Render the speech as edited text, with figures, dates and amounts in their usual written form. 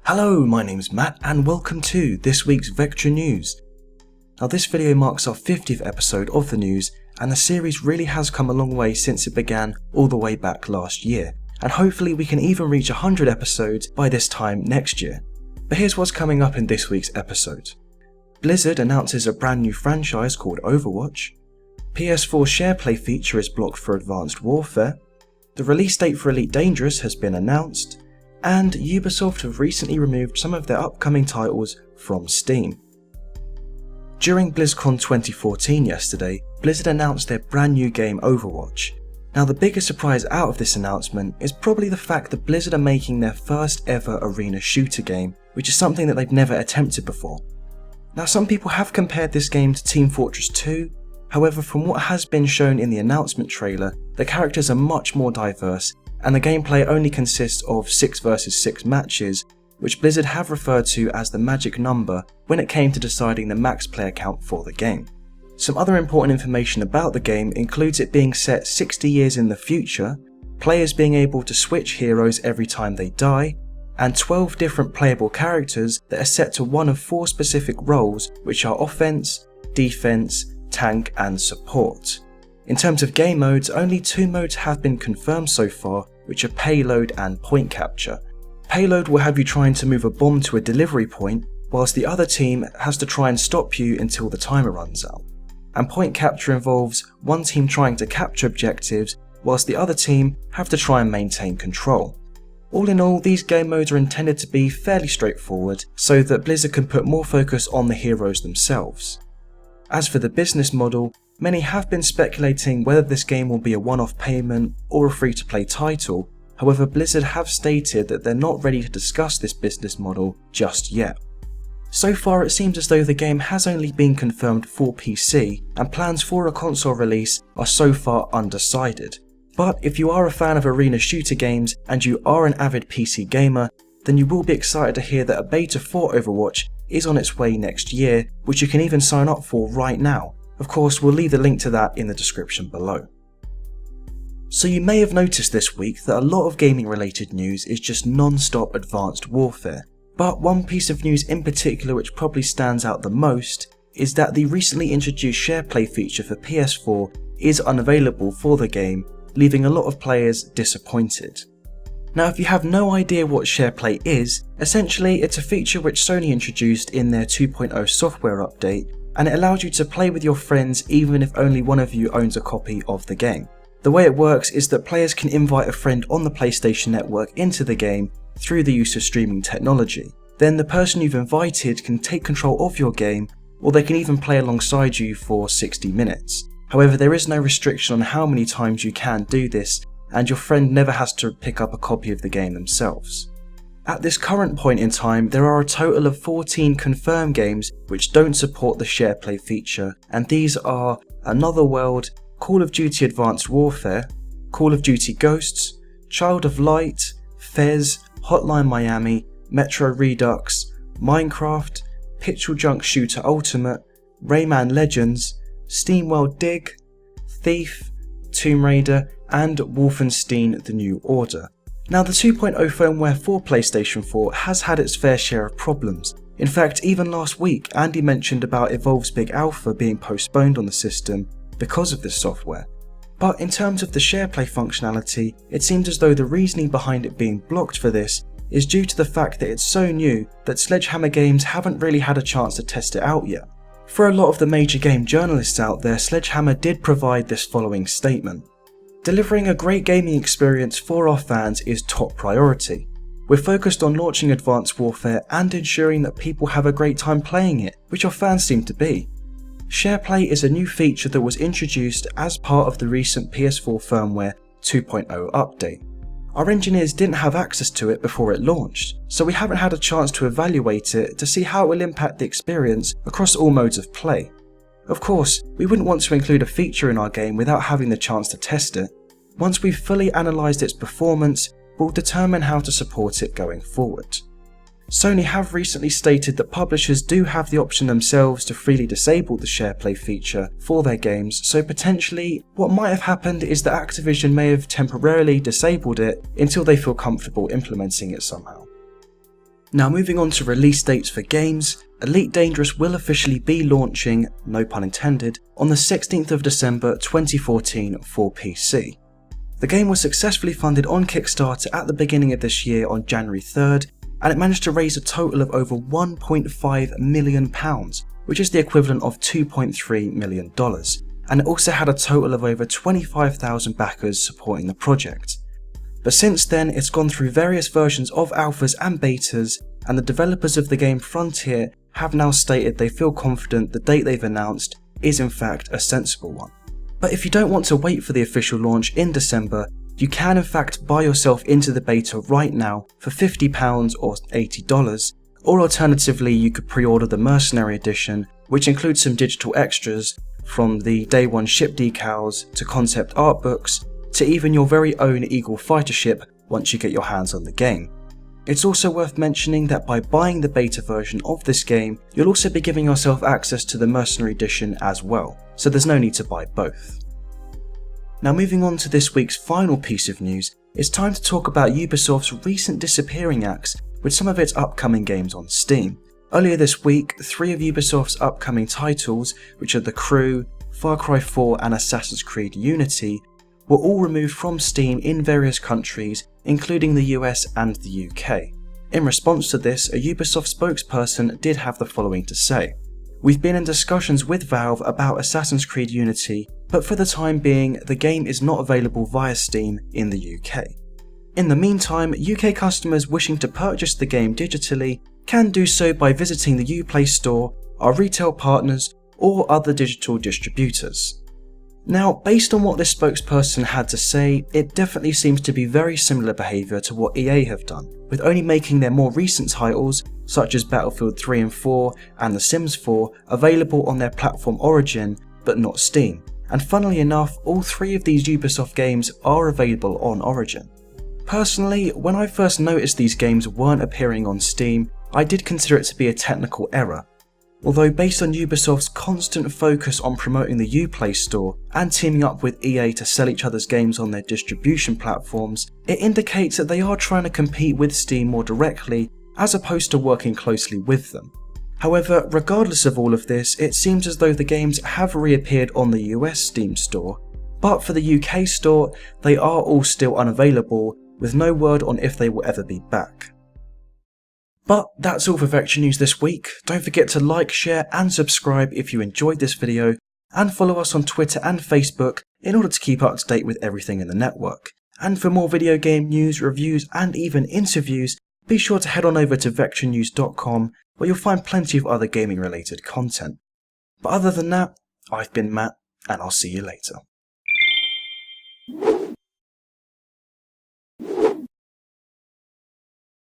Hello, my name's Matt and welcome to this week's Vectra News. Now this video marks our 50th episode of the news, and the series really has come a long way since it began all the way back last year, and hopefully we can even reach 100 episodes by this time next year. But here's what's coming up in this week's episode. Blizzard announces a brand new franchise called Overwatch. PS4 Shareplay feature is blocked for Advanced Warfare. The release date for Elite Dangerous has been announced. And Ubisoft have recently removed some of their upcoming titles from Steam. During Blizzcon 2014 yesterday, Blizzard announced their brand new game Overwatch. Now the biggest surprise out of this announcement is probably the fact that Blizzard are making their first ever arena shooter game, which is something that they've never attempted before. Now some people have compared this game to Team Fortress 2, however from what has been shown in the announcement trailer, the characters are much more diverse and the gameplay only consists of 6 vs 6 matches, which Blizzard have referred to as the magic number when it came to deciding the max player count for the game. Some other important information about the game includes it being set 60 years in the future, players being able to switch heroes every time they die, and 12 different playable characters that are set to one of 4 specific roles, which are offense, defense, tank and support. In terms of game modes, only 2 modes have been confirmed so far, which are payload and point capture. Payload will have you trying to move a bomb to a delivery point, whilst the other team has to try and stop you until the timer runs out. And point capture involves one team trying to capture objectives, whilst the other team have to try and maintain control. All in all, these game modes are intended to be fairly straightforward, so that Blizzard can put more focus on the heroes themselves. As for the business model, many have been speculating whether this game will be a one-off payment or a free-to-play title, however Blizzard have stated that they're not ready to discuss this business model just yet. So far it seems as though the game has only been confirmed for PC, and plans for a console release are so far undecided. But if you are a fan of arena shooter games and you are an avid PC gamer, then you will be excited to hear that a beta for Overwatch is on its way next year, which you can even sign up for right now. Of course, we'll leave the link to that in the description below. So you may have noticed this week that a lot of gaming related news is just non-stop Advanced Warfare, but one piece of news in particular which probably stands out the most is that the recently introduced Shareplay feature for PS4 is unavailable for the game, leaving a lot of players disappointed. Now if you have no idea what Shareplay is, essentially it's a feature which Sony introduced in their 2.0 software update, and it allows you to play with your friends even if only one of you owns a copy of the game. The way it works is that players can invite a friend on the PlayStation Network into the game through the use of streaming technology. Then the person you've invited can take control of your game, or they can even play alongside you for 60 minutes. However, there is no restriction on how many times you can do this, and your friend never has to pick up a copy of the game themselves. At this current point in time, there are a total of 14 confirmed games which don't support the Shareplay feature, and these are Another World, Call of Duty Advanced Warfare, Call of Duty Ghosts, Child of Light, Fez, Hotline Miami, Metro Redux, Minecraft, Pixel Junk Shooter Ultimate, Rayman Legends, SteamWorld Dig, Thief, Tomb Raider, and Wolfenstein: The New Order. Now the 2.0 firmware for PlayStation 4 has had its fair share of problems. In fact, even last week Andy mentioned about Evolve's Big Alpha being postponed on the system because of this software. But in terms of the Shareplay functionality, it seems as though the reasoning behind it being blocked for this is due to the fact that it's so new that Sledgehammer Games haven't really had a chance to test it out yet. For a lot of the major game journalists out there, Sledgehammer did provide this following statement. Delivering a great gaming experience for our fans is top priority. We're focused on launching Advanced Warfare and ensuring that people have a great time playing it, which our fans seem to be. Shareplay is a new feature that was introduced as part of the recent PS4 firmware 2.0 update. Our engineers didn't have access to it before it launched, so we haven't had a chance to evaluate it to see how it will impact the experience across all modes of play. Of course, we wouldn't want to include a feature in our game without having the chance to test it. Once we've fully analysed its performance, we'll determine how to support it going forward. Sony have recently stated that publishers do have the option themselves to freely disable the Shareplay feature for their games, so potentially what might have happened is that Activision may have temporarily disabled it until they feel comfortable implementing it somehow. Now moving on to release dates for games, Elite Dangerous will officially be launching, no pun intended, on the 16th of December 2014 for PC. The game was successfully funded on Kickstarter at the beginning of this year on January 3rd, and it managed to raise a total of over £1.5 million, which is the equivalent of $2.3 million, and it also had a total of over 25,000 backers supporting the project. But since then, it's gone through various versions of alphas and betas, and the developers of the game Frontier have now stated they feel confident the date they've announced is in fact a sensible one. But if you don't want to wait for the official launch in December, you can in fact buy yourself into the beta right now for £50 or $80, or alternatively you could pre-order the Mercenary Edition, which includes some digital extras from the day one ship decals to concept art books to even your very own Eagle fighter ship once you get your hands on the game. It's also worth mentioning that by buying the beta version of this game, you'll also be giving yourself access to the Mercenary Edition as well, so there's no need to buy both. Now moving on to this week's final piece of news, it's time to talk about Ubisoft's recent disappearing acts with some of its upcoming games on Steam. Earlier this week, 3 of Ubisoft's upcoming titles, which are The Crew, Far Cry 4 and Assassin's Creed Unity, were all removed from Steam in various countries, including the US and the UK. In response to this, a Ubisoft spokesperson did have the following to say: "We've been in discussions with Valve about Assassin's Creed Unity, but for the time being, the game is not available via Steam in the UK. In the meantime, UK customers wishing to purchase the game digitally can do so by visiting the Uplay store, our retail partners, or other digital distributors." Now, based on what this spokesperson had to say, it definitely seems to be very similar behaviour to what EA have done, with only making their more recent titles, such as Battlefield 3 and 4 and The Sims 4, available on their platform Origin, but not Steam. And funnily enough, all 3 of these Ubisoft games are available on Origin. Personally, when I first noticed these games weren't appearing on Steam, I did consider it to be a technical error. Although based on Ubisoft's constant focus on promoting the Uplay store and teaming up with EA to sell each other's games on their distribution platforms, it indicates that they are trying to compete with Steam more directly as opposed to working closely with them. However, regardless of all of this, it seems as though the games have reappeared on the US Steam store, but for the UK store, they are all still unavailable, with no word on if they will ever be back. But that's all for Vectra News this week. Don't forget to like, share and subscribe if you enjoyed this video, and follow us on Twitter and Facebook in order to keep up to date with everything in the network. And for more video game news, reviews and even interviews, be sure to head on over to vectranews.com, where you'll find plenty of other gaming related content. But other than that, I've been Matt, and I'll see you later.